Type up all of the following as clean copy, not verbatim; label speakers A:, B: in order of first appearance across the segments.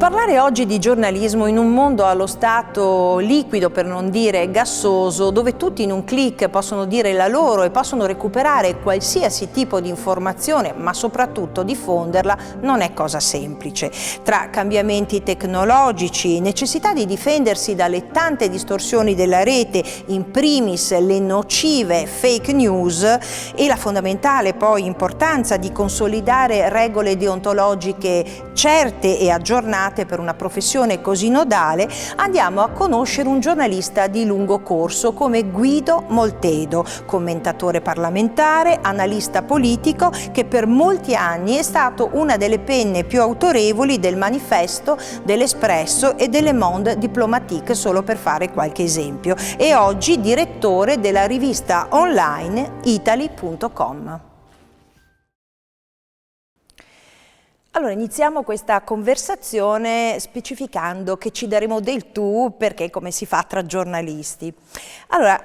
A: Parlare oggi di giornalismo in un mondo allo stato liquido, per non dire gassoso, dove tutti in un click possono dire la loro e possono recuperare qualsiasi tipo di informazione, ma soprattutto diffonderla, non è cosa semplice. Tra cambiamenti tecnologici, necessità di difendersi dalle tante distorsioni della rete, in primis le nocive fake news, e la fondamentale poi importanza di consolidare regole deontologiche certe e aggiornate per una professione così nodale, andiamo a conoscere un giornalista di lungo corso come Guido Moltedo, commentatore parlamentare, analista politico, che per molti anni è stato una delle penne più autorevoli del Manifesto, dell'Espresso e delle Monde Diplomatique, solo per fare qualche esempio, e oggi direttore della rivista online Italy.com. Allora, iniziamo questa conversazione specificando che ci daremo del tu, perché come si fa tra giornalisti. Allora,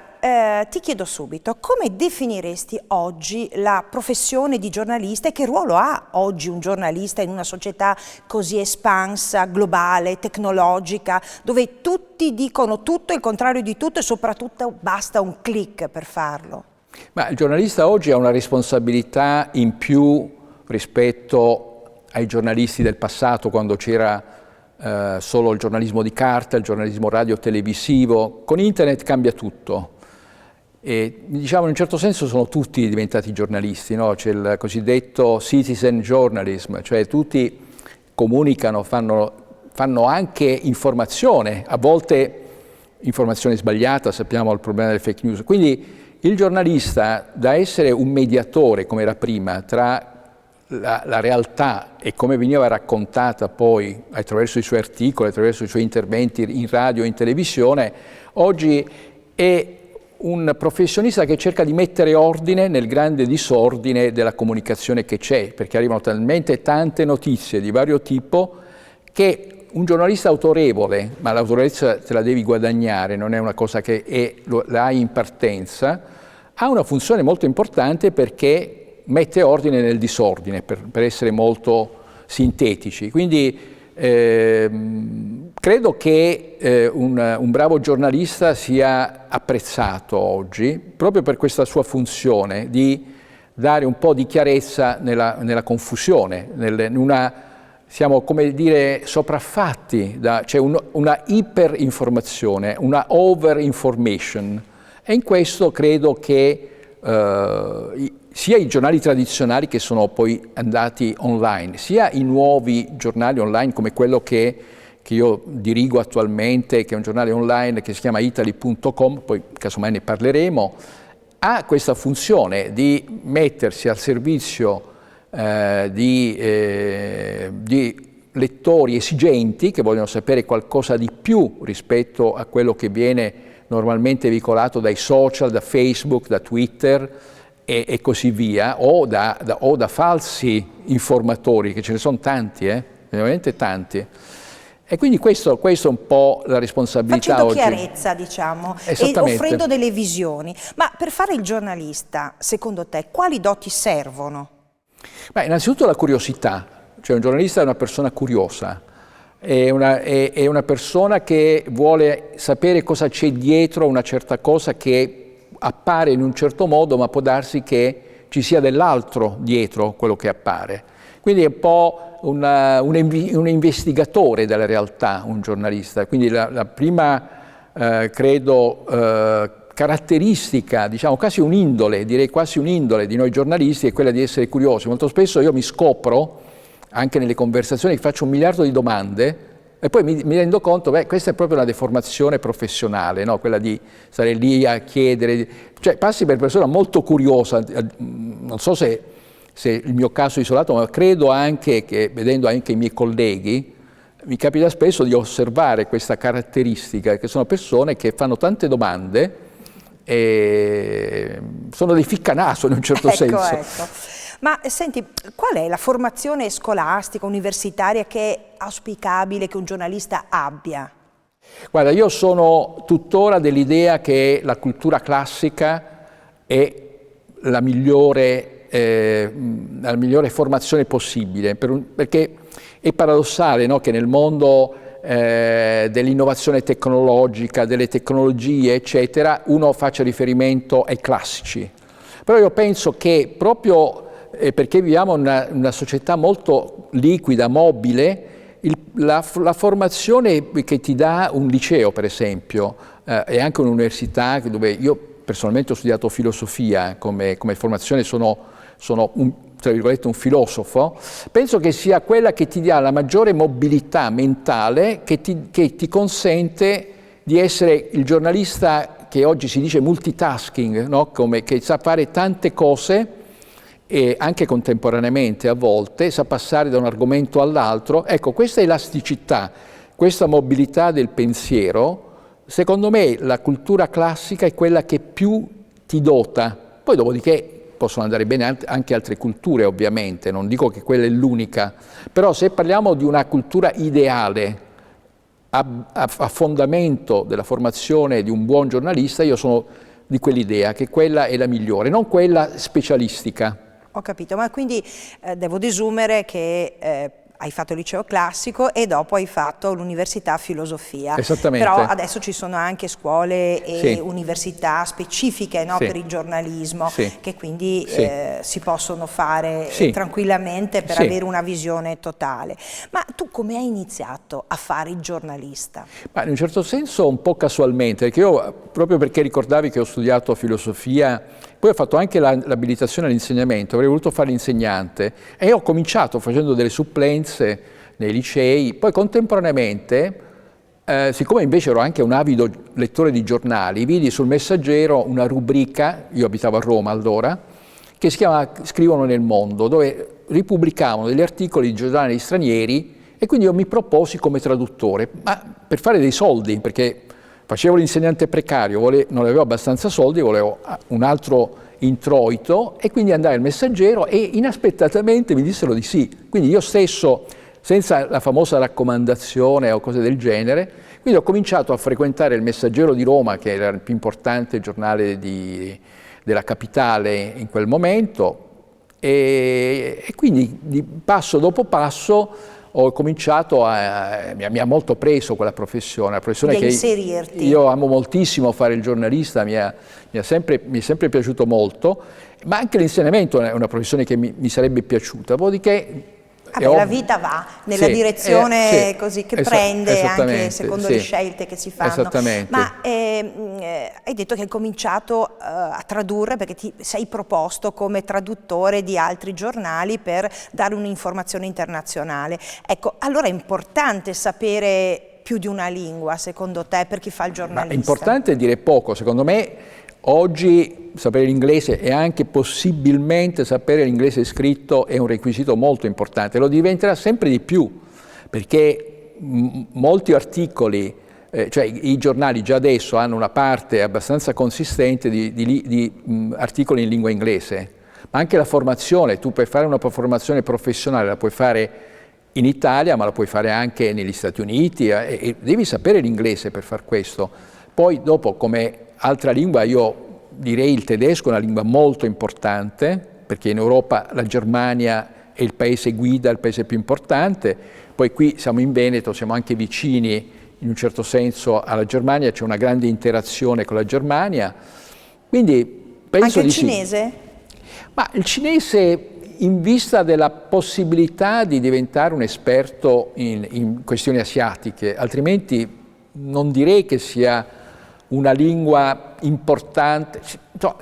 A: ti chiedo subito, come definiresti oggi la professione di giornalista e che ruolo ha oggi un giornalista in una società così espansa, globale, tecnologica, dove tutti dicono tutto, il contrario di tutto e soprattutto basta un click per farlo?
B: Ma il giornalista oggi ha una responsabilità in più rispetto ai giornalisti del passato, quando c'era solo il giornalismo di carta, il giornalismo radio-televisivo. Con internet cambia tutto. E, diciamo, in un certo senso sono tutti diventati giornalisti, no? C'è il cosiddetto citizen journalism, cioè tutti comunicano, fanno anche informazione, a volte informazione sbagliata, sappiamo il problema delle fake news. Quindi il giornalista, da essere un mediatore, come era prima, tra la realtà e come veniva raccontata poi attraverso i suoi articoli, attraverso i suoi interventi in radio e in televisione, oggi è un professionista che cerca di mettere ordine nel grande disordine della comunicazione che c'è, perché arrivano talmente tante notizie di vario tipo che un giornalista autorevole, ma l'autorevolezza te la devi guadagnare, non è una cosa che la hai in partenza, ha una funzione molto importante perché mette ordine nel disordine, per essere molto sintetici. Quindi credo che un bravo giornalista sia apprezzato oggi proprio per questa sua funzione di dare un po' di chiarezza nella confusione, siamo, come dire, sopraffatti c'è una iperinformazione, una over-information, e in questo credo che sia i giornali tradizionali che sono poi andati online, sia i nuovi giornali online come quello che io dirigo attualmente, che è un giornale online che si chiama Italy.com, poi casomai ne parleremo, ha questa funzione di mettersi al servizio di lettori esigenti che vogliono sapere qualcosa di più rispetto a quello che viene normalmente veicolato dai social, da Facebook, da Twitter e così via, o da falsi informatori, che ce ne sono tanti, veramente tanti. E quindi questo è un po' la responsabilità
A: Facendo
B: oggi.
A: Chiarezza, diciamo, e offrendo delle visioni. Ma per fare il giornalista, secondo te, quali doti servono?
B: Beh, innanzitutto la curiosità, cioè un giornalista è una persona curiosa, è una persona che vuole sapere cosa c'è dietro una certa cosa che appare in un certo modo, ma può darsi che ci sia dell'altro dietro quello che appare. Quindi è un po' un investigatore della realtà, un giornalista. Quindi la prima, credo, caratteristica, diciamo quasi un'indole, direi quasi un'indole di noi giornalisti, è quella di essere curiosi. Molto spesso io mi scopro, anche nelle conversazioni, che faccio 1 miliardo di domande, e poi mi rendo conto, questa è proprio una deformazione professionale, no? Quella di stare lì a chiedere, cioè passi per persona molto curiosa, non so se il mio caso è isolato, ma credo anche che, vedendo anche i miei colleghi, mi capita spesso di osservare questa caratteristica, che sono persone che fanno tante domande e sono dei ficcanaso in un certo senso.
A: Ecco. Ma senti, qual è la formazione scolastica, universitaria che è auspicabile che un giornalista abbia?
B: Guarda, io sono tuttora dell'idea che la cultura classica è la migliore la migliore formazione possibile, perché è paradossale, no, che nel mondo dell'innovazione tecnologica, delle tecnologie, eccetera, uno faccia riferimento ai classici. Però io penso che proprio perché viviamo in una società molto liquida, mobile, la formazione che ti dà un liceo, per esempio, e anche un'università dove io personalmente ho studiato filosofia, come formazione sono tra virgolette un filosofo, penso che sia quella che ti dà la maggiore mobilità mentale, che ti consente di essere il giornalista che oggi si dice multitasking, no? Che sa fare tante cose e anche contemporaneamente a volte, sa passare da un argomento all'altro. Ecco, questa elasticità, questa mobilità del pensiero, secondo me la cultura classica è quella che più ti dota. Poi dopodiché possono andare bene anche altre culture, ovviamente, non dico che quella è l'unica, però se parliamo di una cultura ideale a fondamento della formazione di un buon giornalista, io sono di quell'idea che quella è la migliore, non quella specialistica.
A: Ho capito, ma quindi devo desumere che hai fatto il liceo classico e dopo hai fatto l'università filosofia.
B: Esattamente.
A: Però adesso ci sono anche scuole e università specifiche, no, per il giornalismo, che quindi si possono fare tranquillamente per avere una visione totale. Ma tu come hai iniziato a fare il giornalista?
B: Ma in un certo senso un po' casualmente, perché io, proprio perché ricordavi che ho studiato filosofia, poi ho fatto anche l'abilitazione all'insegnamento, avrei voluto fare l'insegnante e ho cominciato facendo delle supplenze nei licei, poi contemporaneamente, siccome invece ero anche un avido lettore di giornali, vidi sul Messaggero una rubrica, io abitavo a Roma allora, che si chiama Scrivono nel Mondo, dove ripubblicavano degli articoli di giornali stranieri e quindi io mi proposi come traduttore, ma per fare dei soldi, perché facevo l'insegnante precario, non avevo abbastanza soldi, volevo un altro introito e quindi andai al Messaggero e inaspettatamente mi dissero di sì. Quindi io stesso, senza la famosa raccomandazione o cose del genere, quindi ho cominciato a frequentare il Messaggero di Roma, che era il più importante giornale della capitale in quel momento, e quindi di passo dopo passo ho cominciato mi ha molto preso quella professione, una professione che io amo moltissimo fare il giornalista, mi è sempre piaciuto molto, ma anche l'insegnamento è una professione che mi sarebbe piaciuta, dopodiché
A: la vita va nella direzione così che prende anche secondo le scelte che si fanno.
B: Esattamente.
A: Ma hai detto che hai cominciato a tradurre perché ti sei proposto come traduttore di altri giornali per dare un'informazione internazionale. Ecco, allora è importante sapere più di una lingua, secondo te, per chi fa il giornalista?
B: Ma è importante dire poco, secondo me. Oggi sapere l'inglese e anche possibilmente sapere l'inglese scritto è un requisito molto importante, lo diventerà sempre di più perché molti articoli, cioè i giornali già adesso hanno una parte abbastanza consistente di articoli in lingua inglese, ma anche la formazione, tu per fare una formazione professionale la puoi fare in Italia ma la puoi fare anche negli Stati Uniti e devi sapere l'inglese per far questo. Poi dopo come altra lingua io direi il tedesco è una lingua molto importante perché in Europa la Germania è il paese guida, il paese più importante, poi qui siamo in Veneto, siamo anche vicini in un certo senso alla Germania, c'è una grande interazione con la Germania, quindi penso
A: anche
B: di
A: il cinese?
B: Sì. Ma il cinese in vista della possibilità di diventare un esperto in questioni asiatiche, altrimenti non direi che sia una lingua importante.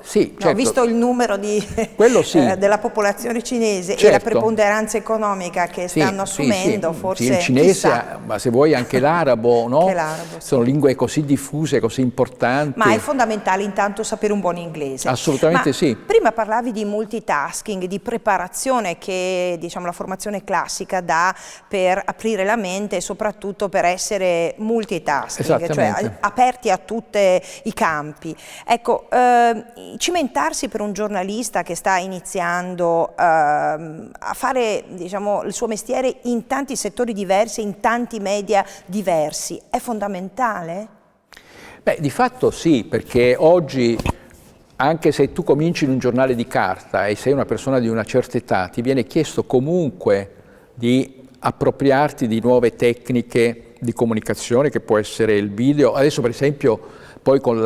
B: Sì, certo.
A: Ho visto il numero della popolazione cinese e la preponderanza economica che stanno assumendo, forse
B: il cinese, ma se vuoi anche l'arabo, no?
A: Anche l'arabo,
B: sono lingue così diffuse, così importanti.
A: Ma è fondamentale intanto sapere un buon inglese.
B: Assolutamente sì.
A: Prima parlavi di multitasking, di preparazione che diciamo la formazione classica dà per aprire la mente e soprattutto per essere multitasking, cioè aperti a tutti i campi. Ecco, cimentarsi per un giornalista che sta iniziando a fare diciamo, il suo mestiere in tanti settori diversi, in tanti media diversi, è fondamentale?
B: Beh, di fatto sì, perché oggi anche se tu cominci in un giornale di carta e sei una persona di una certa età, ti viene chiesto comunque di appropriarti di nuove tecniche di comunicazione, che può essere il video. Adesso per esempio poi con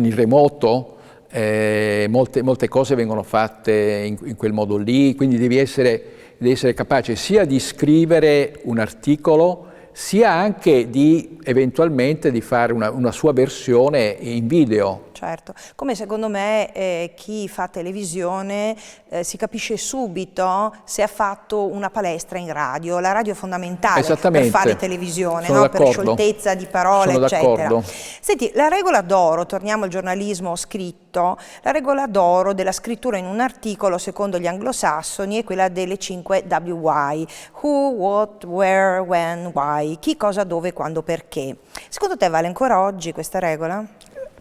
B: il remoto molte cose vengono fatte in quel modo lì, quindi devi essere capace sia di scrivere un articolo, sia anche eventualmente di fare una sua versione in video.
A: Certo, come secondo me chi fa televisione si capisce subito se ha fatto una palestra in radio. La radio è fondamentale per fare televisione, no? Per scioltezza di parole, eccetera. Senti, la regola d'oro, torniamo al giornalismo scritto, la regola d'oro della scrittura in un articolo secondo gli anglosassoni è quella delle 5 Why: who, what, where, when, why, chi, cosa, dove, quando, perché. Secondo te vale ancora oggi questa regola?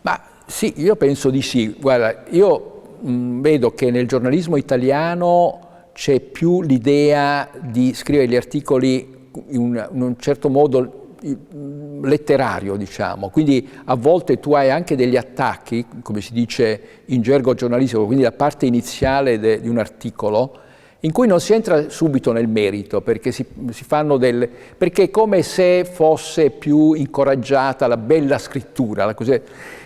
B: Ma sì, io penso di sì. Guarda, io vedo che nel giornalismo italiano c'è più l'idea di scrivere gli articoli in un certo modo letterario, diciamo. Quindi a volte tu hai anche degli attacchi, come si dice in gergo giornalistico, quindi la parte iniziale di un articolo, in cui non si entra subito nel merito, perché si fanno perché è come se fosse più incoraggiata la bella scrittura.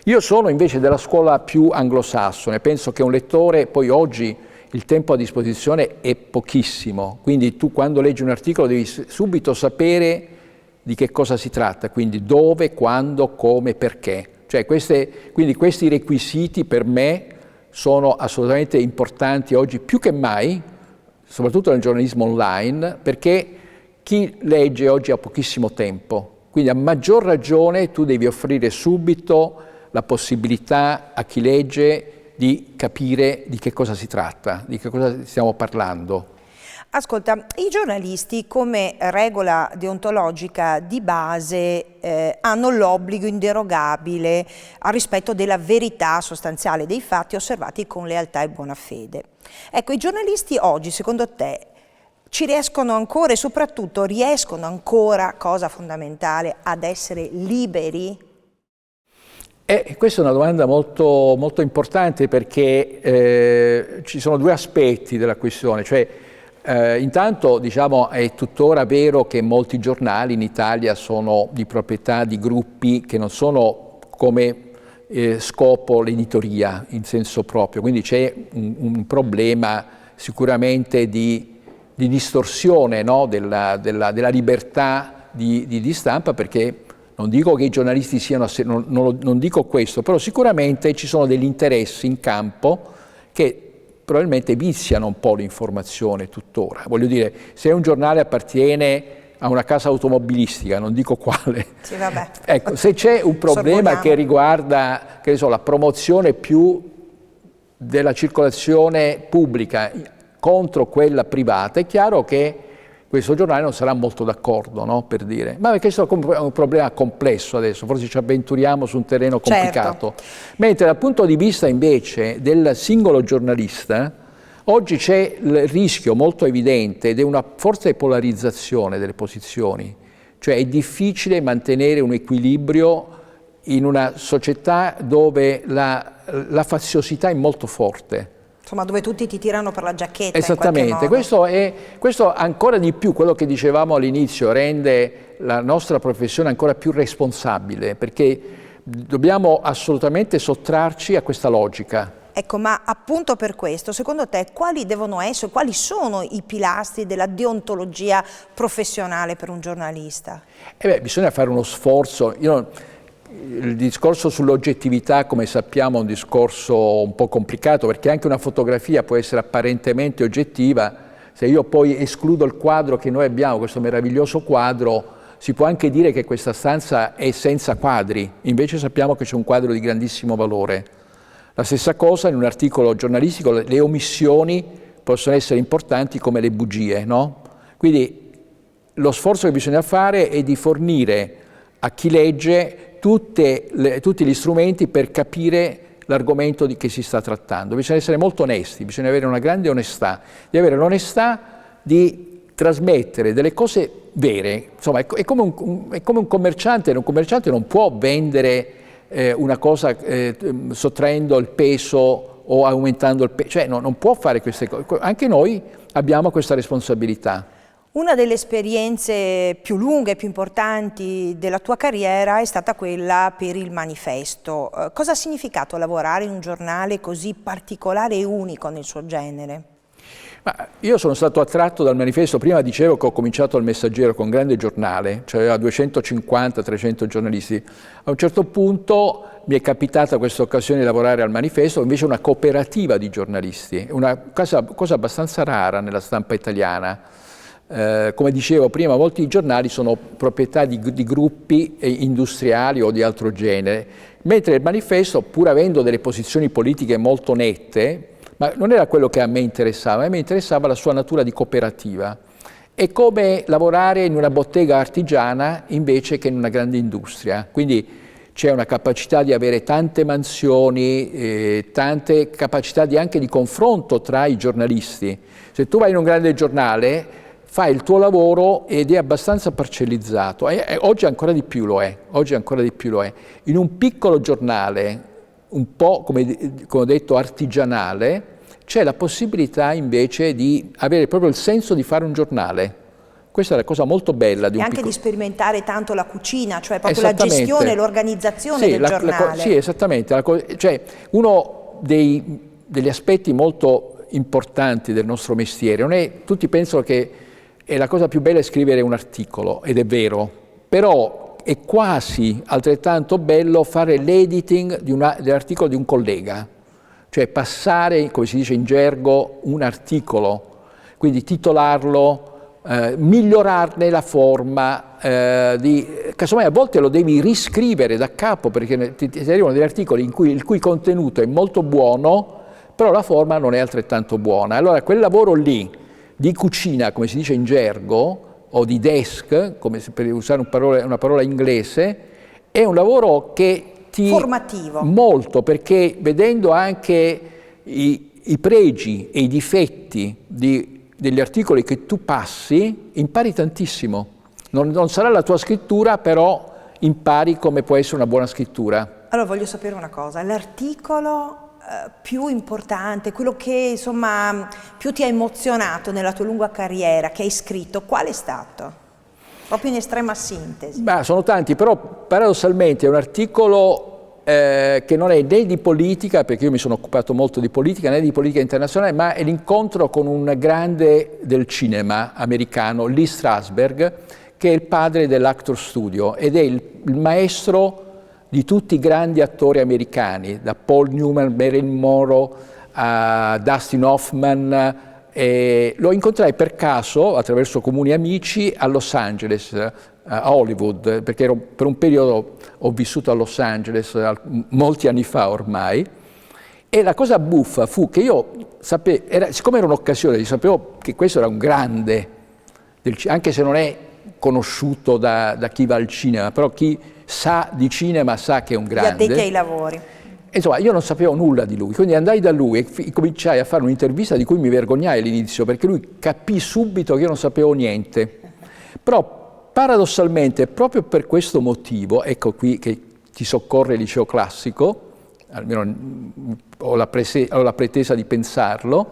B: Io sono invece della scuola più anglosassone, penso che un lettore, poi oggi il tempo a disposizione è pochissimo, quindi tu quando leggi un articolo devi subito sapere di che cosa si tratta, quindi dove, quando, come, perché. Cioè quindi questi requisiti per me sono assolutamente importanti oggi più che mai, soprattutto nel giornalismo online, perché chi legge oggi ha pochissimo tempo, quindi a maggior ragione tu devi offrire subito la possibilità a chi legge di capire di che cosa si tratta, di che cosa stiamo parlando.
A: Ascolta, i giornalisti come regola deontologica di base hanno l'obbligo inderogabile al rispetto della verità sostanziale dei fatti osservati con lealtà e buona fede. Ecco, i giornalisti oggi, secondo te, ci riescono ancora e soprattutto riescono ancora, cosa fondamentale, ad essere liberi?
B: Questa è una domanda molto, molto importante, perché ci sono due aspetti della questione. Cioè, intanto, diciamo, è tuttora vero che molti giornali in Italia sono di proprietà di gruppi che non sono come scopo l'editoria in senso proprio, quindi c'è un problema sicuramente di distorsione, no? della libertà di stampa, perché non dico che i giornalisti siano, non dico questo, però sicuramente ci sono degli interessi in campo che probabilmente viziano un po' l'informazione tuttora. Voglio dire, se un giornale appartiene a una casa automobilistica, non dico quale,
A: sì, vabbè.
B: Ecco, se c'è un problema che riguarda, che ne so, la promozione più della circolazione pubblica contro quella privata, è chiaro che questo giornale non sarà molto d'accordo, no? Per dire. Ma questo è un problema complesso adesso, forse ci avventuriamo su un terreno complicato. Certo. Mentre dal punto di vista invece del singolo giornalista, oggi c'è il rischio molto evidente ed è una forte polarizzazione delle posizioni, cioè è difficile mantenere un equilibrio in una società dove la faziosità è molto forte.
A: Insomma, dove tutti ti tirano per la giacchetta.
B: Esattamente, questo ancora di più, quello che dicevamo all'inizio, rende la nostra professione ancora più responsabile, perché dobbiamo assolutamente sottrarci a questa logica.
A: Ecco, ma appunto per questo, secondo te, quali devono essere, quali sono i pilastri della deontologia professionale per un giornalista?
B: Bisogna fare uno sforzo. Il discorso sull'oggettività, come sappiamo, è un discorso un po' complicato, perché anche una fotografia può essere apparentemente oggettiva. Se io poi escludo il quadro che noi abbiamo, questo meraviglioso quadro, si può anche dire che questa stanza è senza quadri, invece sappiamo che c'è un quadro di grandissimo valore. La stessa cosa in un articolo giornalistico, le omissioni possono essere importanti come le bugie, no? Quindi lo sforzo che bisogna fare è di fornire a chi legge tutti gli strumenti per capire l'argomento di che si sta trattando. Bisogna essere molto onesti, bisogna avere una grande onestà, di avere l'onestà di trasmettere delle cose vere. Insomma, è come un commerciante non può vendere una cosa sottraendo il peso o aumentando il peso, cioè non può fare queste cose. Anche noi abbiamo questa responsabilità.
A: Una delle esperienze più lunghe e più importanti della tua carriera è stata quella per il Manifesto. Cosa ha significato lavorare in un giornale così particolare e unico nel suo genere?
B: Ma io sono stato attratto dal Manifesto, prima dicevo che ho cominciato al Messaggero con grande giornale, cioè aveva 250-300 giornalisti. A un certo punto mi è capitata questa occasione di lavorare al Manifesto, invece una cooperativa di giornalisti, una cosa abbastanza rara nella stampa italiana. Come dicevo prima, molti giornali sono proprietà di gruppi industriali o di altro genere, mentre il Manifesto, pur avendo delle posizioni politiche molto nette, ma non era quello che a me interessava, a me interessava la sua natura di cooperativa. È come lavorare in una bottega artigiana invece che in una grande industria. Quindi c'è una capacità di avere tante mansioni, tante capacità anche di confronto tra i giornalisti. Se tu vai in un grande giornale, fai il tuo lavoro ed è abbastanza parcellizzato. Oggi ancora di più lo è. Oggi ancora di più lo è. In un piccolo giornale, un po' come ho detto artigianale, c'è la possibilità invece di avere proprio il senso di fare un giornale. Questa è la cosa molto bella di un
A: piccolo... E anche di sperimentare tanto la cucina, cioè proprio la gestione, l'organizzazione del giornale.
B: Sì, esattamente. Cioè, uno degli aspetti molto importanti del nostro mestiere, non è, tutti pensano che la cosa più bella è scrivere un articolo, ed è vero, però è quasi altrettanto bello fare l'editing dell'articolo di un collega, cioè passare, come si dice in gergo, un articolo, quindi titolarlo, migliorarne la forma, casomai a volte lo devi riscrivere da capo perché ti arrivano degli articoli il cui contenuto è molto buono, però la forma non è altrettanto buona. Allora quel lavoro lì di cucina, come si dice in gergo, o di desk, come per usare una parola inglese, è un lavoro che
A: formativo.
B: Molto, perché vedendo anche i pregi e i difetti degli articoli che tu passi, impari tantissimo. Non sarà la tua scrittura, però impari come può essere una buona scrittura.
A: Allora voglio sapere una cosa, l'articolo più importante, quello che insomma più ti ha emozionato nella tua lunga carriera, che hai scritto, qual è stato? Proprio in estrema sintesi.
B: Beh, sono tanti, però paradossalmente è un articolo che non è né di politica, perché io mi sono occupato molto di politica, né di politica internazionale, ma è l'incontro con un grande del cinema americano, Lee Strasberg, che è il padre dell'Actor Studio ed è il maestro di tutti i grandi attori americani, da Paul Newman, Marilyn Monroe, a Dustin Hoffman. Lo incontrai per caso, attraverso comuni amici, a Los Angeles, a Hollywood, perché per un periodo ho vissuto a Los Angeles, molti anni fa ormai, e la cosa buffa fu che io sapevo, siccome era un'occasione, sapevo che questo era un grande, anche se non è conosciuto da chi va al cinema, però chi sa di cinema sa che è un grande.
A: Gli addetti ai lavori.
B: Insomma, io non sapevo nulla di lui, quindi andai da lui e cominciai a fare un'intervista di cui mi vergognai all'inizio, perché lui capì subito che io non sapevo niente. Però paradossalmente, proprio per questo motivo, ecco qui che ti soccorre il liceo classico, almeno ho la pretesa di pensarlo,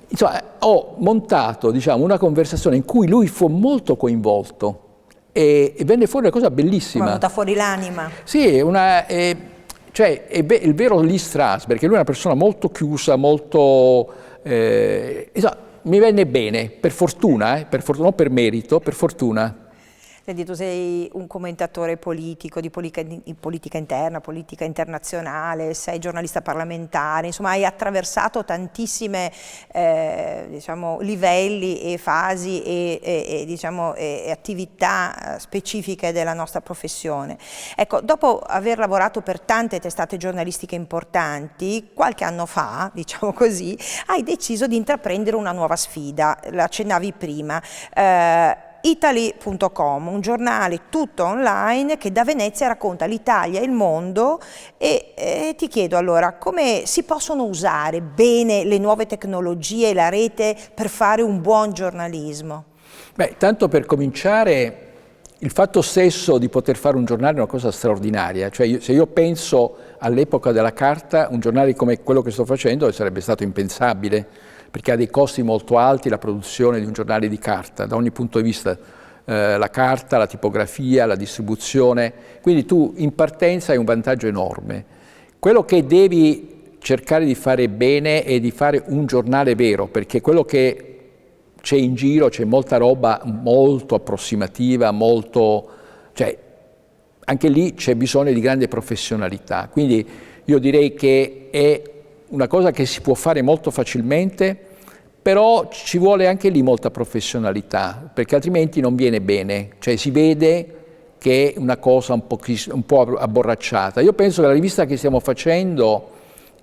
B: insomma, ho montato, diciamo, una conversazione in cui lui fu molto coinvolto e venne fuori una cosa bellissima.
A: È venuta fuori l'anima.
B: Sì, cioè è il vero Lee Strasberg, perché lui è una persona molto chiusa, molto... insomma, mi venne bene, per fortuna, non per merito, per fortuna.
A: Senti, tu sei un commentatore politico, di politica interna, politica internazionale, sei giornalista parlamentare, insomma hai attraversato tantissime diciamo, livelli e fasi e attività specifiche della nostra professione. Ecco, dopo aver lavorato per tante testate giornalistiche importanti, qualche anno fa, diciamo così, hai deciso di intraprendere una nuova sfida, la accennavi prima. Italy.com, un giornale tutto online che da Venezia racconta l'Italia e il mondo e ti chiedo allora come si possono usare bene le nuove tecnologie e la rete per fare un buon giornalismo?
B: Beh, tanto per cominciare il fatto stesso di poter fare un giornale è una cosa straordinaria, cioè se io penso all'epoca della carta, un giornale come quello che sto facendo sarebbe stato impensabile, perché ha dei costi molto alti la produzione di un giornale di carta, da ogni punto di vista, la carta, la tipografia, la distribuzione, quindi tu in partenza hai un vantaggio enorme. Quello che devi cercare di fare bene è di fare un giornale vero, perché quello che c'è in giro, c'è molta roba molto approssimativa, cioè anche lì c'è bisogno di grande professionalità. Quindi io direi che è una cosa che si può fare molto facilmente, però ci vuole anche lì molta professionalità, perché altrimenti non viene bene, cioè si vede che è una cosa un po' abborracciata. Io penso che la rivista che stiamo facendo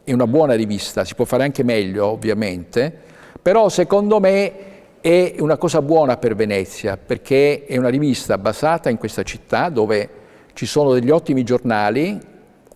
B: è una buona rivista, si può fare anche meglio ovviamente, però secondo me è una cosa buona per Venezia, perché è una rivista basata in questa città dove ci sono degli ottimi giornali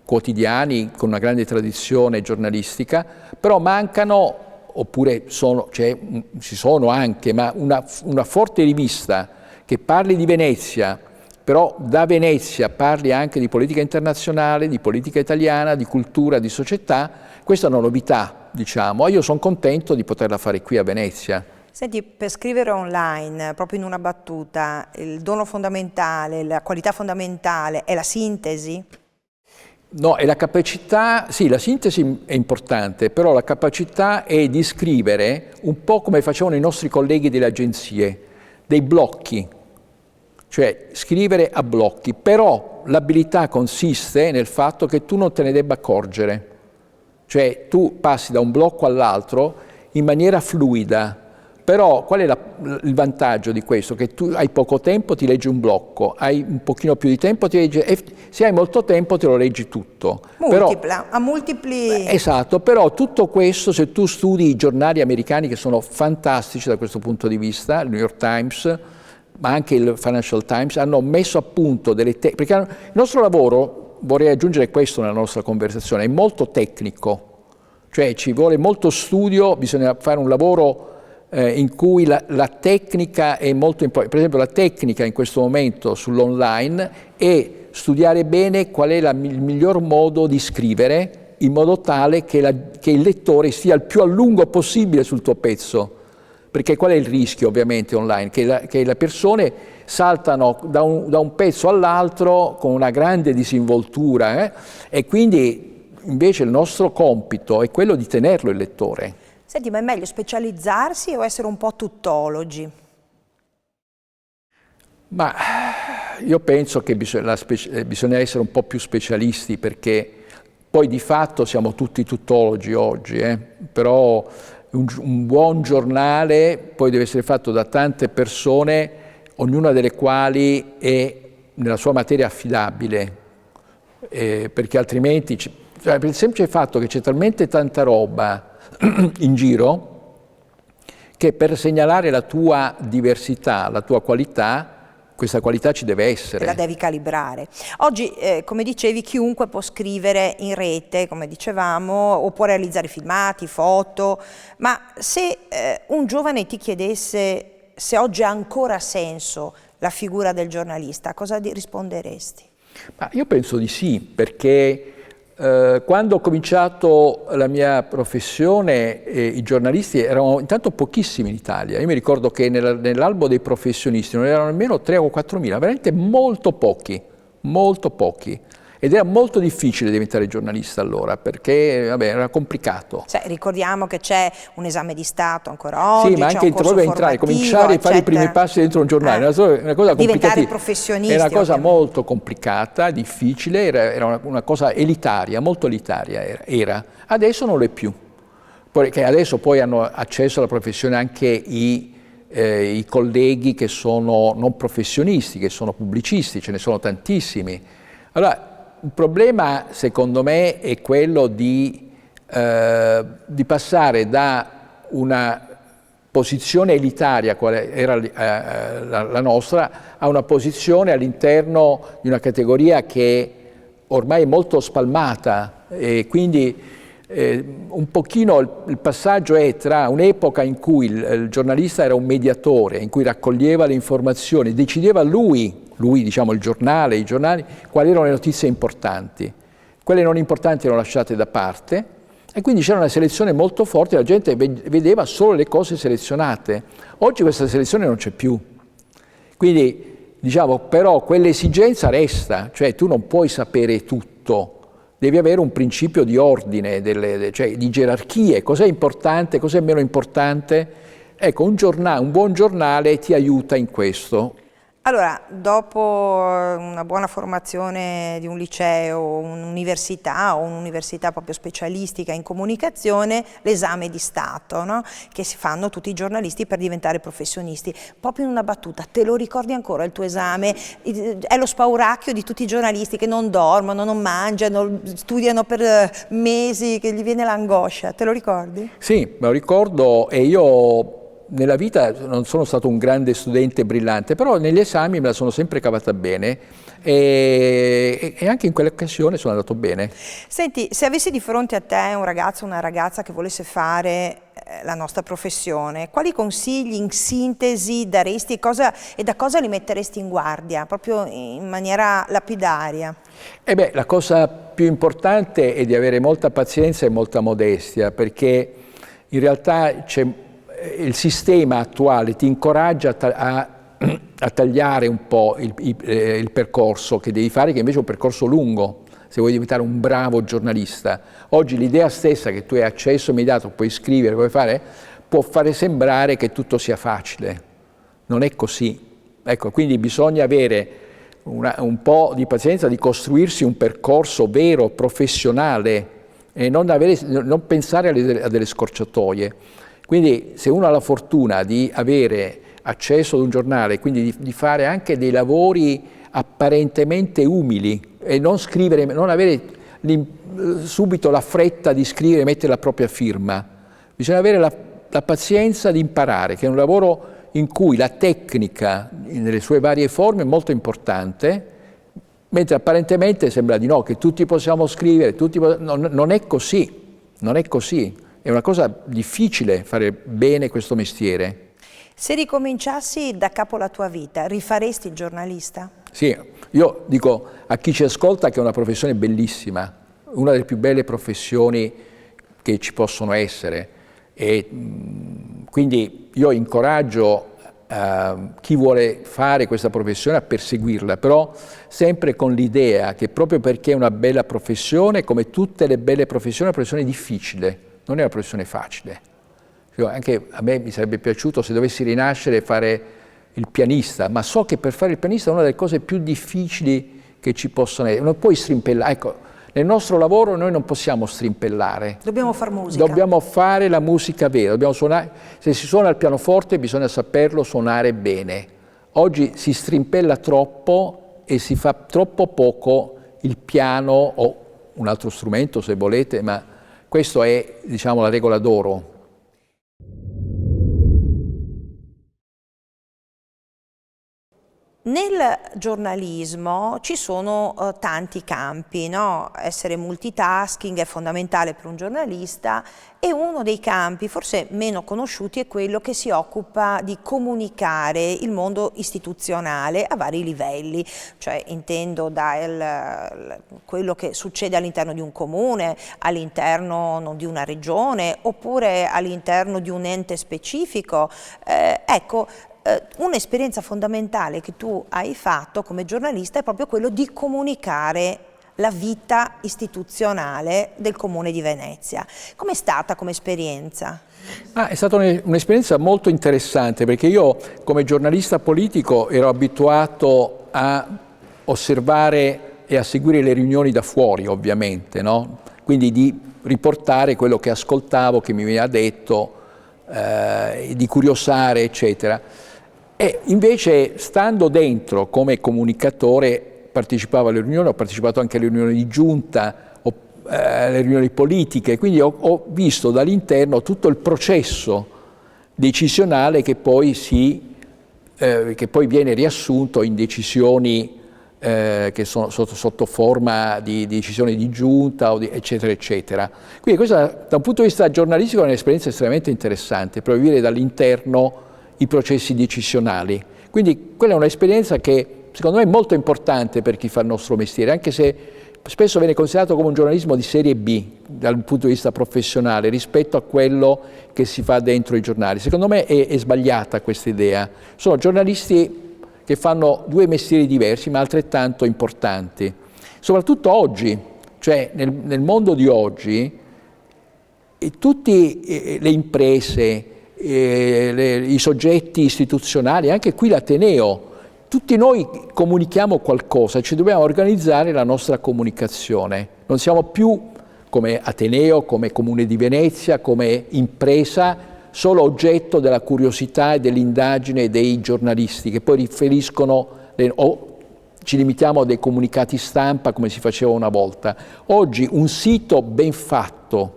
B: quotidiani con una grande tradizione giornalistica, però mancano, oppure ci sono anche, ma una forte rivista che parli di Venezia, però da Venezia parli anche di politica internazionale, di politica italiana, di cultura, di società. Questa è una novità, diciamo, e io sono contento di poterla fare qui a Venezia.
A: Senti, per scrivere online, proprio in una battuta, il dono fondamentale, la qualità fondamentale è la sintesi?
B: No, è la capacità, sì, la sintesi è importante, però la capacità è di scrivere un po' come facevano i nostri colleghi delle agenzie, dei blocchi, cioè scrivere a blocchi, però l'abilità consiste nel fatto che tu non te ne debba accorgere, cioè tu passi da un blocco all'altro in maniera fluida. Però qual è il vantaggio di questo? Che tu hai poco tempo, ti leggi un blocco, hai un pochino più di tempo, ti leggi, e se hai molto tempo te lo leggi tutto.
A: A multipli...
B: Esatto, però tutto questo, se tu studi i giornali americani che sono fantastici da questo punto di vista, il New York Times, ma anche il Financial Times, hanno messo a punto delle tecniche, perché il nostro lavoro, vorrei aggiungere questo nella nostra conversazione, è molto tecnico, cioè ci vuole molto studio, bisogna fare un lavoro in cui la tecnica è molto importante. Per esempio la tecnica in questo momento sull'online è studiare bene qual è il miglior modo di scrivere in modo tale che il lettore stia il più a lungo possibile sul tuo pezzo. Perché qual è il rischio ovviamente online? Che le persone saltano da un pezzo all'altro con una grande disinvoltura e quindi invece il nostro compito è quello di tenerlo il lettore.
A: Senti, ma è meglio specializzarsi o essere un po' tuttologi?
B: Ma io penso che bisogna essere un po' più specialisti, perché poi di fatto siamo tutti tuttologi oggi, però un buon giornale poi deve essere fatto da tante persone, ognuna delle quali è nella sua materia affidabile, perché altrimenti, per il semplice fatto che c'è talmente tanta roba in giro che per segnalare la tua diversità, la tua qualità, questa qualità ci deve essere.
A: La devi calibrare. Oggi, come dicevi, chiunque può scrivere in rete, come dicevamo, o può realizzare filmati, foto, ma se un giovane ti chiedesse se oggi ha ancora senso la figura del giornalista, cosa risponderesti?
B: Ma io penso di sì, perché quando ho cominciato la mia professione i giornalisti erano intanto pochissimi in Italia. Io mi ricordo che nell'albo dei professionisti non erano nemmeno 3 o 4 mila, veramente molto pochi, ed era molto difficile diventare giornalista allora, perché vabbè, era complicato.
A: Ricordiamo che c'è un esame di Stato ancora oggi,
B: sì, ma anche cominciare a fare i primi passi dentro un giornale, una cosa
A: diventare professionisti.
B: Era una cosa molto complicata, difficile, era una cosa elitaria, molto elitaria era. Adesso non lo è più, perché adesso poi hanno accesso alla professione anche i colleghi che sono non professionisti, che sono pubblicisti, ce ne sono tantissimi. Allora, il problema, secondo me, è quello di passare da una posizione elitaria, quale era la nostra, a una posizione all'interno di una categoria che ormai è molto spalmata, e quindi un pochino il passaggio è tra un'epoca in cui il giornalista era un mediatore, in cui raccoglieva le informazioni, decideva lui lui, diciamo, il giornale, i giornali, quali erano le notizie importanti. Quelle non importanti erano lasciate da parte e quindi c'era una selezione molto forte, la gente vedeva solo le cose selezionate. Oggi questa selezione non c'è più. Quindi, diciamo, però quell'esigenza resta, cioè tu non puoi sapere tutto, devi avere un principio di ordine, cioè di gerarchie, cos'è importante, cos'è meno importante. Ecco, un buon giornale ti aiuta in questo.
A: Allora, dopo una buona formazione di un liceo, un'università o un'università proprio specialistica in comunicazione, l'esame di Stato, no? Che si fanno tutti i giornalisti per diventare professionisti. Proprio in una battuta, te lo ricordi ancora il tuo esame? È lo spauracchio di tutti i giornalisti che non dormono, non mangiano, studiano per mesi, che gli viene l'angoscia. Te lo ricordi?
B: Sì, me lo ricordo e io nella vita non sono stato un grande studente brillante, però negli esami me la sono sempre cavata bene e anche in quell'occasione sono andato bene.
A: Senti, se avessi di fronte a te un ragazzo o una ragazza che volesse fare la nostra professione, quali consigli in sintesi daresti e da cosa li metteresti in guardia, proprio in maniera lapidaria?
B: La cosa più importante è di avere molta pazienza e molta modestia, perché in realtà il sistema attuale ti incoraggia a tagliare un po' il percorso che devi fare, che invece è un percorso lungo, se vuoi diventare un bravo giornalista. Oggi l'idea stessa che tu hai accesso immediato, puoi scrivere, puoi fare, può fare sembrare che tutto sia facile. Non è così. Ecco, quindi bisogna avere un po' di pazienza, di costruirsi un percorso vero, professionale, e non pensare a delle scorciatoie. Quindi se uno ha la fortuna di avere accesso ad un giornale, quindi di fare anche dei lavori apparentemente umili e non scrivere, non avere subito la fretta di scrivere e mettere la propria firma, bisogna avere la pazienza di imparare, che è un lavoro in cui la tecnica nelle sue varie forme è molto importante, mentre apparentemente sembra di no, che tutti possiamo scrivere, non è così, non è così. È una cosa difficile fare bene questo mestiere.
A: Se ricominciassi da capo la tua vita, rifaresti il giornalista?
B: Sì, io dico a chi ci ascolta che è una professione bellissima, una delle più belle professioni che ci possono essere. E quindi io incoraggio chi vuole fare questa professione a perseguirla, però sempre con l'idea che proprio perché è una bella professione, come tutte le belle professioni, è una professione difficile. Non è una professione facile. Anche a me mi sarebbe piaciuto se dovessi rinascere e fare il pianista, ma so che per fare il pianista è una delle cose più difficili che ci possono essere. Non puoi strimpellare. Ecco, nel nostro lavoro noi non possiamo strimpellare.
A: Dobbiamo fare musica.
B: Dobbiamo fare la musica vera, dobbiamo suonare. Se si suona il pianoforte bisogna saperlo suonare bene. Oggi si strimpella troppo e si fa troppo poco il piano o un altro strumento se volete, ma questa è, diciamo, la regola d'oro.
A: Nel giornalismo ci sono tanti campi, no? Essere multitasking è fondamentale per un giornalista e uno dei campi forse meno conosciuti è quello che si occupa di comunicare il mondo istituzionale a vari livelli, cioè intendo da quello che succede all'interno di un comune, all'interno di una regione oppure all'interno di un ente specifico. Un'esperienza fondamentale che tu hai fatto come giornalista è proprio quello di comunicare la vita istituzionale del Comune di Venezia. Com'è stata come esperienza?
B: È stata un'esperienza molto interessante perché io come giornalista politico ero abituato a osservare e a seguire le riunioni da fuori, ovviamente, no? Quindi di riportare quello che ascoltavo, che mi veniva detto, di curiosare, eccetera. E invece, stando dentro come comunicatore, partecipavo alle riunioni, ho partecipato anche alle riunioni di giunta, alle riunioni politiche, quindi ho visto dall'interno tutto il processo decisionale che poi viene riassunto in decisioni che sono sotto forma di decisioni di giunta, eccetera, eccetera. Quindi questa, da un punto di vista giornalistico, è un'esperienza estremamente interessante, proprio vedere dall'interno i processi decisionali. Quindi quella è un'esperienza che secondo me molto importante per chi fa il nostro mestiere, anche se spesso viene considerato come un giornalismo di serie B dal punto di vista professionale rispetto a quello che si fa dentro i giornali. Secondo me è sbagliata questa idea. Sono giornalisti che fanno due mestieri diversi ma altrettanto importanti. Soprattutto oggi, cioè nel mondo di oggi, tutte le imprese, i soggetti istituzionali, anche qui l'Ateneo, tutti noi comunichiamo qualcosa, ci dobbiamo organizzare la nostra comunicazione. Non siamo più come Ateneo, come Comune di Venezia, come impresa, solo oggetto della curiosità e dell'indagine dei giornalisti che poi riferiscono o ci limitiamo a dei comunicati stampa come si faceva una volta. Oggi un sito ben fatto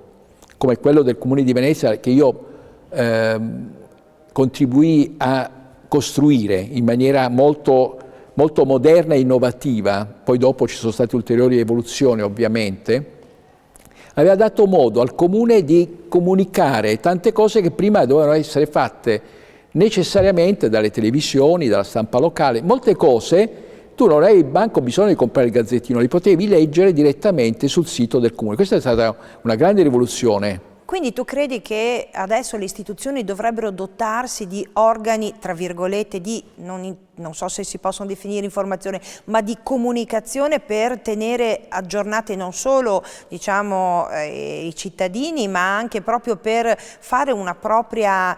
B: come quello del Comune di Venezia, che io contribuì a costruire in maniera molto moderna e innovativa, poi dopo ci sono state ulteriori evoluzioni ovviamente, aveva dato modo al Comune di comunicare tante cose che prima dovevano essere fatte necessariamente dalle televisioni, dalla stampa locale. Molte cose tu non avevi manco bisogno di comprare il gazzettino, li potevi leggere direttamente sul sito del Comune. Questa è stata una grande rivoluzione.
A: Quindi tu credi che adesso le istituzioni dovrebbero dotarsi di organi, tra virgolette, di, non so se si possono definire informazione, ma di comunicazione per tenere aggiornate non solo, diciamo, i cittadini, ma anche proprio per fare una propria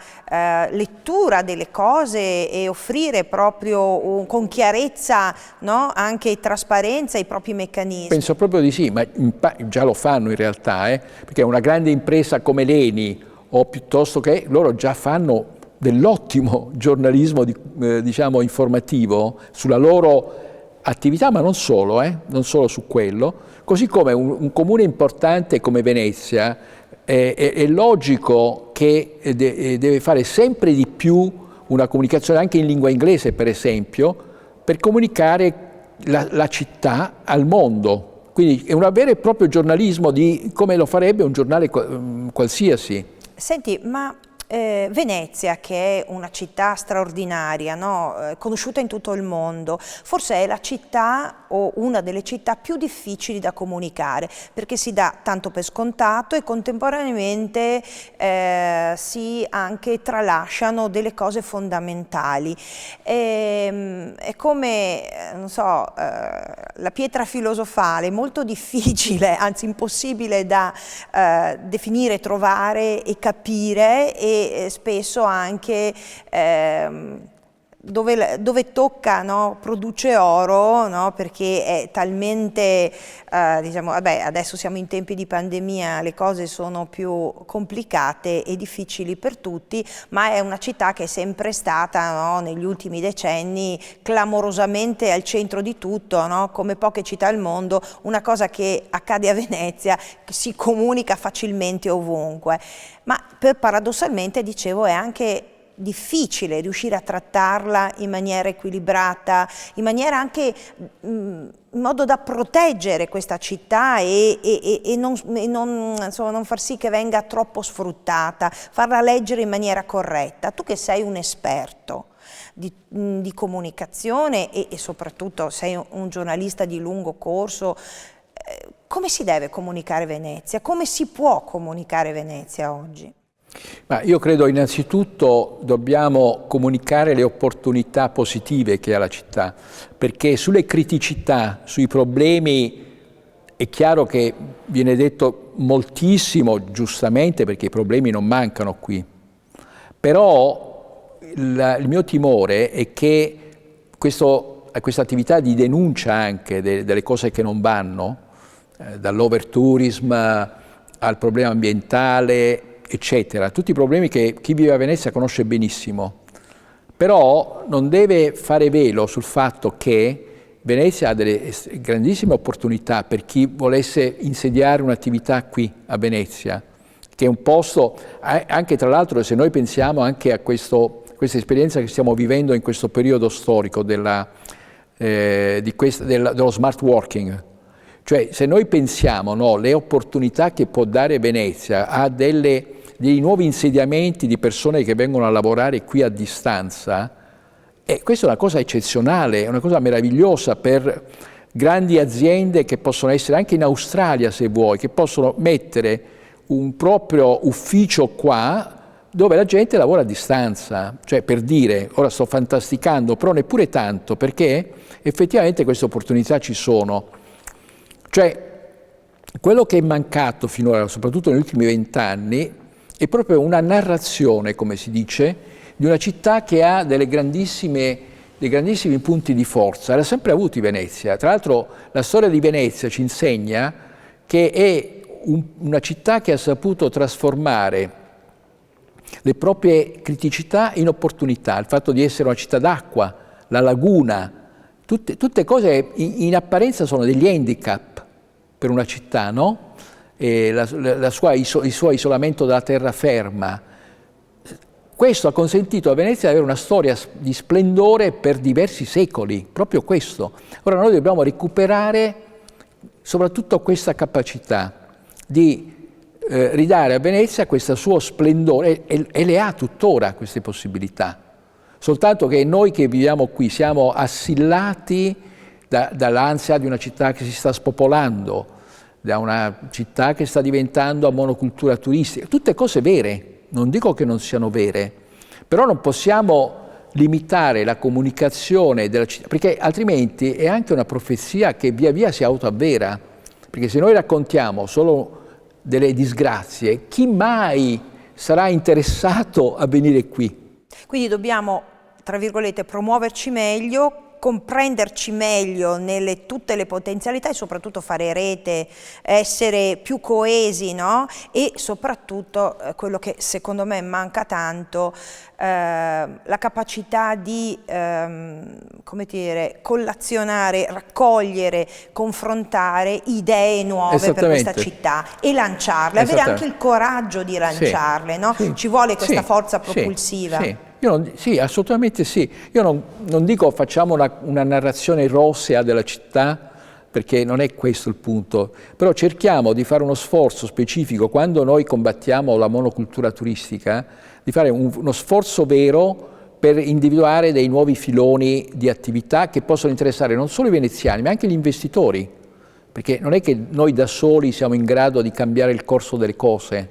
A: lettura delle cose e offrire proprio con chiarezza, no? Anche trasparenza i propri meccanismi?
B: Penso proprio di sì, ma già lo fanno in realtà, perché una grande impresa come l'ENI o piuttosto che loro già fanno dell'ottimo giornalismo diciamo informativo sulla loro attività, ma non solo su quello, così come un comune importante come Venezia è logico che deve fare sempre di più una comunicazione anche in lingua inglese, per esempio, per comunicare la città al mondo. Quindi è un vero e proprio giornalismo come lo farebbe un giornale qualsiasi.
A: Senti, ma Venezia, che è una città straordinaria, no? Conosciuta in tutto il mondo, forse è la città o una delle città più difficili da comunicare, perché si dà tanto per scontato e contemporaneamente si anche tralasciano delle cose fondamentali. È come, non so, la pietra filosofale, molto difficile, anzi impossibile da definire, trovare e capire, e spesso anche dove tocca, no, produce oro, no, perché è talmente, diciamo, vabbè, adesso siamo in tempi di pandemia, le cose sono più complicate e difficili per tutti, ma è una città che è sempre stata, no, negli ultimi decenni clamorosamente al centro di tutto, no, come poche città al mondo. Una cosa che accade a Venezia si comunica facilmente ovunque, ma paradossalmente, dicevo, è anche difficile riuscire a trattarla in maniera equilibrata, in maniera anche in modo da proteggere questa città e non far sì che venga troppo sfruttata, farla leggere in maniera corretta. Tu che sei un esperto di comunicazione e soprattutto sei un giornalista di lungo corso, come si deve comunicare Venezia? Come si può comunicare Venezia oggi?
B: Ma io credo innanzitutto dobbiamo comunicare le opportunità positive che ha la città, perché sulle criticità, sui problemi è chiaro che viene detto moltissimo, giustamente, perché i problemi non mancano qui. Però il mio timore è che questa attività di denuncia anche delle cose che non vanno, dall'overtourism al problema ambientale, eccetera, tutti i problemi che chi vive a Venezia conosce benissimo, però non deve fare velo sul fatto che Venezia ha delle grandissime opportunità per chi volesse insediare un'attività qui a Venezia, che è un posto, anche tra l'altro se noi pensiamo anche a questa esperienza che stiamo vivendo in questo periodo storico dello smart working, cioè se noi pensiamo, no, le opportunità che può dare Venezia a dei nuovi insediamenti di persone che vengono a lavorare qui a distanza, E questa è una cosa eccezionale, è una cosa meravigliosa per grandi aziende che possono essere anche in Australia, se vuoi, che possono mettere un proprio ufficio qua dove la gente lavora a distanza. Cioè, per dire, ora sto fantasticando, però neppure tanto, perché effettivamente queste opportunità ci sono. Cioè, quello che è mancato finora, soprattutto negli ultimi 20 anni, è proprio una narrazione, come si dice, di una città che ha dei grandissimi punti di forza. L'ha sempre avuti Venezia. Tra l'altro la storia di Venezia ci insegna che è una città che ha saputo trasformare le proprie criticità in opportunità. Il fatto di essere una città d'acqua, la laguna, tutte cose in apparenza sono degli handicap per una città, no? E il suo isolamento dalla terraferma. Questo ha consentito a Venezia di avere una storia di splendore per diversi secoli, proprio questo. Ora noi dobbiamo recuperare soprattutto questa capacità di ridare a Venezia questo suo splendore, e le ha tuttora queste possibilità. Soltanto che noi che viviamo qui siamo assillati dall'ansia di una città che si sta spopolando, da una città che sta diventando a monocultura turistica, tutte cose vere. Non dico che non siano vere, però non possiamo limitare la comunicazione della città, perché altrimenti è anche una profezia che via via si autoavvera, perché se noi raccontiamo solo delle disgrazie, chi mai sarà interessato a venire qui?
A: Quindi dobbiamo, tra virgolette, promuoverci meglio, comprenderci meglio nelle tutte le potenzialità e soprattutto fare rete, essere più coesi, no? E soprattutto quello che secondo me manca tanto, la capacità di come dire, collazionare, raccogliere, confrontare idee nuove per questa città e lanciarle, avere anche il coraggio di lanciarle, no? Ci vuole questa forza propulsiva.
B: Sì, assolutamente sì. Io non dico facciamo una narrazione rosea della città, perché non è questo il punto, però cerchiamo di fare uno sforzo specifico quando noi combattiamo la monocultura turistica, di fare uno sforzo vero per individuare dei nuovi filoni di attività che possono interessare non solo i veneziani, ma anche gli investitori, perché non è che noi da soli siamo in grado di cambiare il corso delle cose.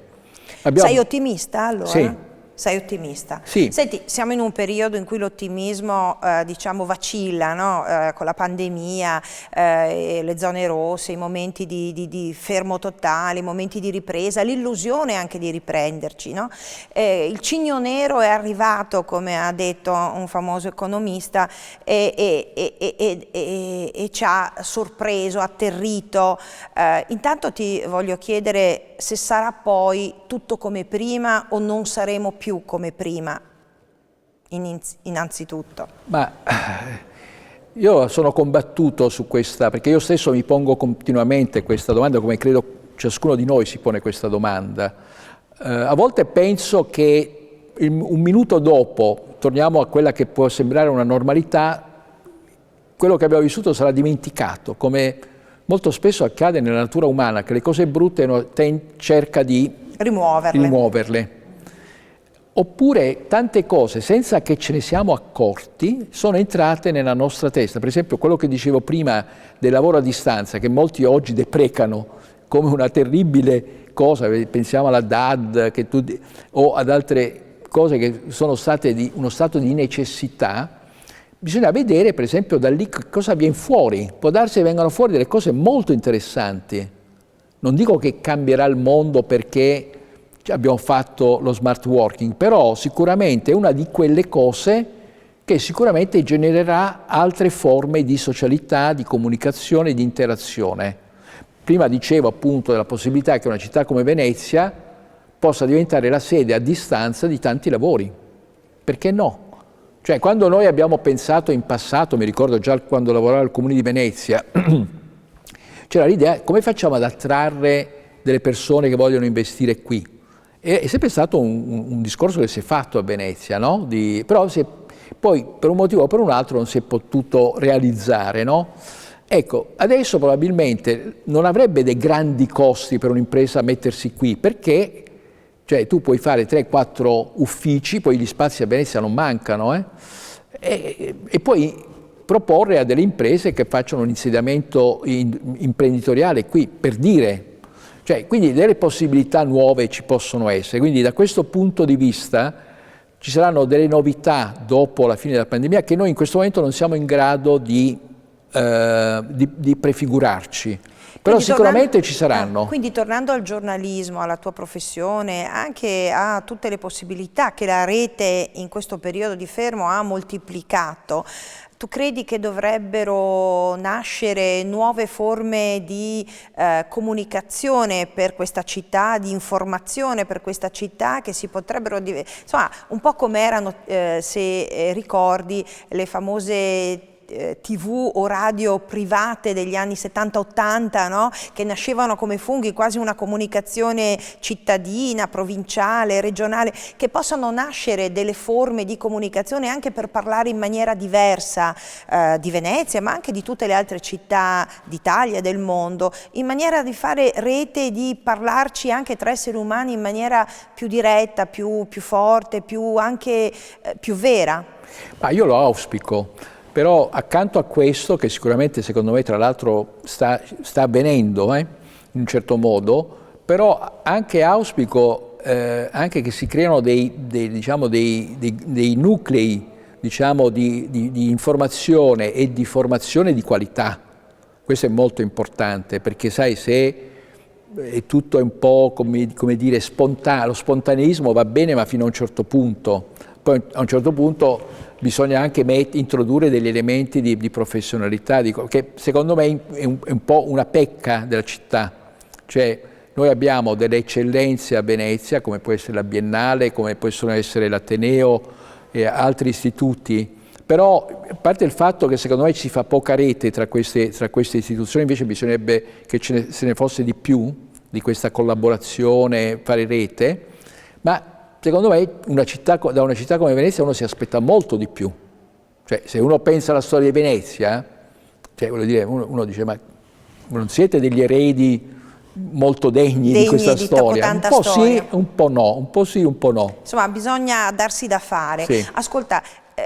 A: Sei ottimista allora?
B: Sì.
A: Sei ottimista?
B: Sì.
A: Senti, siamo in un periodo in cui l'ottimismo diciamo vacilla, no? Con la pandemia, le zone rosse, i momenti di fermo totale, i momenti di ripresa, l'illusione anche di riprenderci, no? Il cigno nero è arrivato, come ha detto un famoso economista, e ci ha sorpreso, atterrito. Intanto ti voglio chiedere se sarà poi tutto come prima o non saremo più come prima, innanzitutto.
B: Ma io sono combattuto su questa, perché io stesso mi pongo continuamente questa domanda, come credo ciascuno di noi si pone questa domanda. A volte penso che un minuto dopo torniamo a quella che può sembrare una normalità, quello che abbiamo vissuto sarà dimenticato, come molto spesso accade nella natura umana, che le cose brutte cerca di rimuoverle. Oppure tante cose, senza che ce ne siamo accorti, sono entrate nella nostra testa. Per esempio quello che dicevo prima del lavoro a distanza, che molti oggi deprecano come una terribile cosa, pensiamo alla DAD o ad altre cose che sono state uno stato di necessità. Bisogna vedere per esempio da lì cosa viene fuori. Può darsi che vengano fuori delle cose molto interessanti. Non dico che cambierà il mondo perché abbiamo fatto lo smart working, però sicuramente è una di quelle cose che sicuramente genererà altre forme di socialità, di comunicazione, di interazione. Prima dicevo appunto della possibilità che una città come Venezia possa diventare la sede a distanza di tanti lavori. Perché no? Cioè, quando noi abbiamo pensato in passato, mi ricordo già quando lavoravo al Comune di Venezia, c'era l'idea come facciamo ad attrarre delle persone che vogliono investire qui. È sempre stato un discorso che si è fatto a Venezia, no? Però poi per un motivo o per un altro non si è potuto realizzare, no? Ecco, adesso probabilmente non avrebbe dei grandi costi per un'impresa mettersi qui, perché cioè, tu puoi fare 3-4 uffici, poi gli spazi a Venezia non mancano, e poi proporre a delle imprese che facciano un insediamento imprenditoriale qui, per dire. Cioè, quindi delle possibilità nuove ci possono essere. Quindi da questo punto di vista ci saranno delle novità dopo la fine della pandemia che noi in questo momento non siamo in grado di prefigurarci. Però
A: Quindi
B: sicuramente ci saranno.
A: Quindi tornando al giornalismo, alla tua professione, anche a tutte le possibilità che la rete in questo periodo di fermo ha moltiplicato, tu credi che dovrebbero nascere nuove forme di comunicazione per questa città, di informazione per questa città, che si potrebbero, insomma, un po' come erano, se ricordi, le famose TV o radio private degli anni 70-80, no? Che nascevano come funghi, quasi una comunicazione cittadina, provinciale, regionale, che possano nascere delle forme di comunicazione anche per parlare in maniera diversa di Venezia, ma anche di tutte le altre città d'Italia e del mondo, in maniera di fare rete, di parlarci anche tra esseri umani in maniera più diretta, più forte, anche più vera.
B: Ma io lo auspico. Però accanto a questo, che sicuramente secondo me tra l'altro sta avvenendo in un certo modo, però anche auspico anche che si creino dei nuclei, diciamo, di informazione e di formazione di qualità. Questo è molto importante, perché sai, se è tutto un po' come dire spontaneo, lo spontaneismo va bene ma fino a un certo punto, poi a un certo punto bisogna anche introdurre degli elementi di professionalità, che secondo me è un po' una pecca della città. Cioè, noi abbiamo delle eccellenze a Venezia, come può essere la Biennale, come possono essere l'Ateneo e altri istituti, però a parte il fatto che secondo me si fa poca rete tra queste istituzioni, invece bisognerebbe che se ne fosse di più, di questa collaborazione, fare rete, ma secondo me da una città come Venezia uno si aspetta molto di più. Cioè, se uno pensa alla storia di Venezia, cioè, voglio dire, uno dice, ma non siete degli eredi molto degni di questa storia? Un po' sì, un po' no, un po' sì, un po' no.
A: Insomma, bisogna darsi da fare.
B: Sì.
A: Ascolta,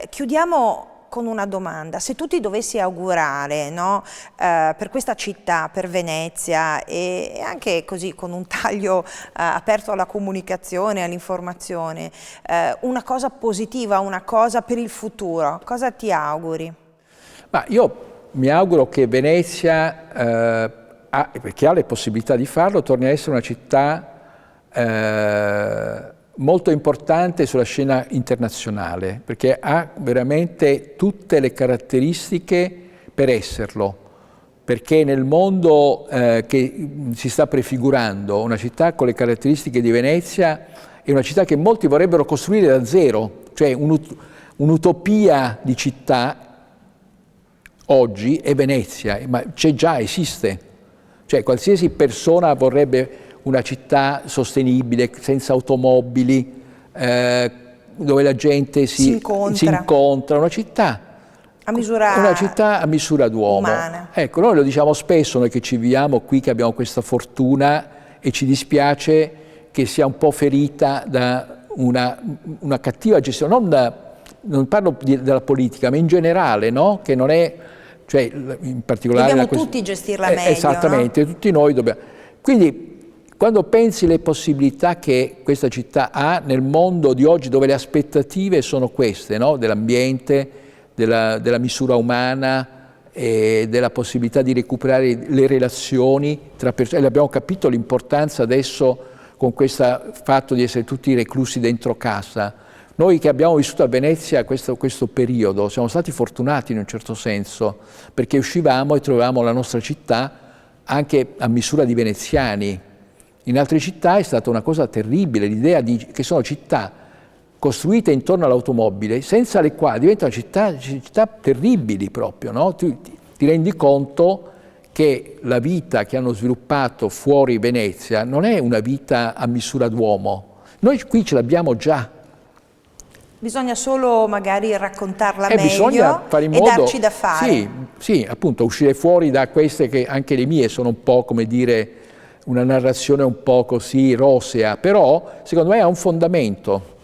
A: chiudiamo con una domanda. Se tu ti dovessi augurare, no, per questa città, per Venezia, e anche così con un taglio aperto alla comunicazione, all'informazione, una cosa positiva, una cosa per il futuro, cosa ti auguri?
B: Ma io mi auguro che Venezia, perché ha le possibilità di farlo, torni a essere una città molto importante sulla scena internazionale, perché ha veramente tutte le caratteristiche per esserlo, perché nel mondo che si sta prefigurando, una città con le caratteristiche di Venezia è una città che molti vorrebbero costruire da zero, cioè un'utopia di città oggi è Venezia, ma c'è già, esiste. Cioè qualsiasi persona vorrebbe una città sostenibile, senza automobili, dove la gente si incontra, una città a misura d'uomo. Ecco, noi lo diciamo spesso, noi che ci viviamo qui, che abbiamo questa fortuna, e ci dispiace che sia un po' ferita da una cattiva gestione, non parlo della politica, ma in generale, no? Che non è, cioè in particolare...
A: Dobbiamo tutti gestirla meglio,
B: esattamente,
A: no?
B: Tutti noi dobbiamo... Quindi, quando pensi alle possibilità che questa città ha nel mondo di oggi, dove le aspettative sono queste, no? Dell'ambiente, della misura umana, e della possibilità di recuperare le relazioni tra persone, e abbiamo capito l'importanza adesso con questo fatto di essere tutti reclusi dentro casa. Noi che abbiamo vissuto a Venezia questo periodo siamo stati fortunati in un certo senso, perché uscivamo e trovavamo la nostra città anche a misura di veneziani. In altre città è stata una cosa terribile, l'idea che sono città costruite intorno all'automobile, senza le quali diventano città terribili proprio, no? Tu ti rendi conto che la vita che hanno sviluppato fuori Venezia non è una vita a misura d'uomo. Noi qui ce l'abbiamo già.
A: Bisogna solo magari raccontarla meglio
B: bisogna fare in modo,
A: e darci da fare.
B: Sì, appunto, uscire fuori da queste che anche le mie sono un po', come dire, una narrazione un po' così rosea, però secondo me ha un fondamento.